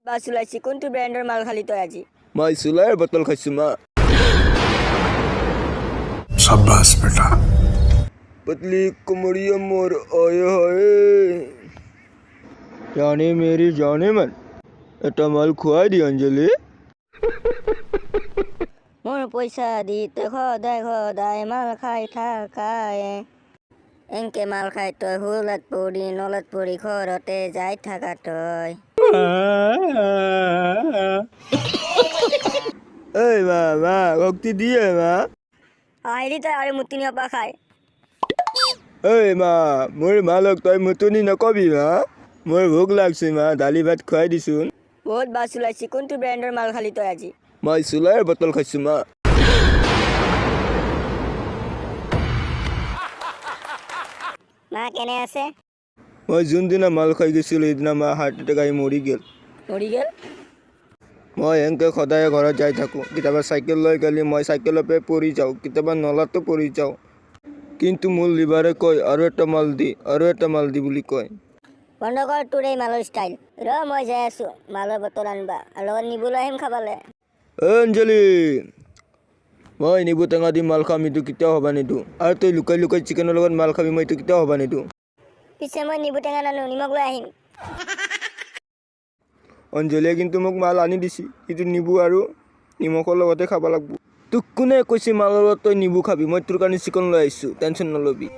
bus ওলাইছি কোনটো ব্ৰেণ্ডৰ মাল খালি তই আজি মই চুলাইৰ বটল খাইছো মা शाबाश बेटा पतली कुमड़िया मोर आए हाय जाने मेरी जाने मन এটা মাল খুৱাই দি অঞ্জলি মোৰ পইচা দি তই সদায় মাল খাই থাকায় এনকে মাল খাই তই হুলত পৰি নলত পৰি ঘৰতে যাই থাকা তই এই মা মা ভক্তি দিয়ে মা আহিলি তই আৰু মুতিনি অপা খাই এই মা মোৰ মালক তই মুতুনি নকবি মা মোৰ ভোক লাগছে মা দালি ভাত খুৱাই দিছোন বহুত বাছ ওলাইছি কোনটো ব্ৰেণ্ডৰ মাল খালি তই আজি মই চুলাইৰ বটল খাইছো মা মা কেনে আছে মই যোনদিনা মাল খাই গৈছিলোঁ সেইদিনা মা হাৰ্ট এটেক আহি মৰি গ'ল মৰি গ'ল মই এনেকৈ সদায় ঘৰত যাই থাকোঁ কেতিয়াবা চাইকেল লৈ গ'লে মই চাইকেলৰ পৰা পৰি যাওঁ কেতিয়াবা নলাতো পৰি যাওঁ কিন্তু মোৰ লিভাৰে কয় আৰু এটা মাল দি বুলি কয় বন্ধ কৰ তোৰ এই মালৰ ষ্টাইল ৰ মই যাই আছোঁ মালৰ বটল আনবা আৰু লগত নিবলৈ আহিম খাবলৈ অঞ্জলি মই নিবু টেঙা দি মাল খাম এইটো কেতিয়াও হ'বা নিদিওঁ আৰু তই লুকাই লুকাই চিকেনৰ লগত মাল খাবি মই এইটো কেতিয়াও হ'বা নিদিওঁ পিছে মই নিবু টেঙা নানো নিমখ লৈ আহিম অঞ্জলিয়ে কিন্তু মোক মাল আনি দিছে এইটো নিবু আৰু নিমখৰ লগতে খাব লাগিব তোক কোনে কৈছে মালৰ লগত তই নিবু খাবি মই তোৰ কাৰণে চিকেন লৈ আহিছোঁ টেনশ্যন নল'বি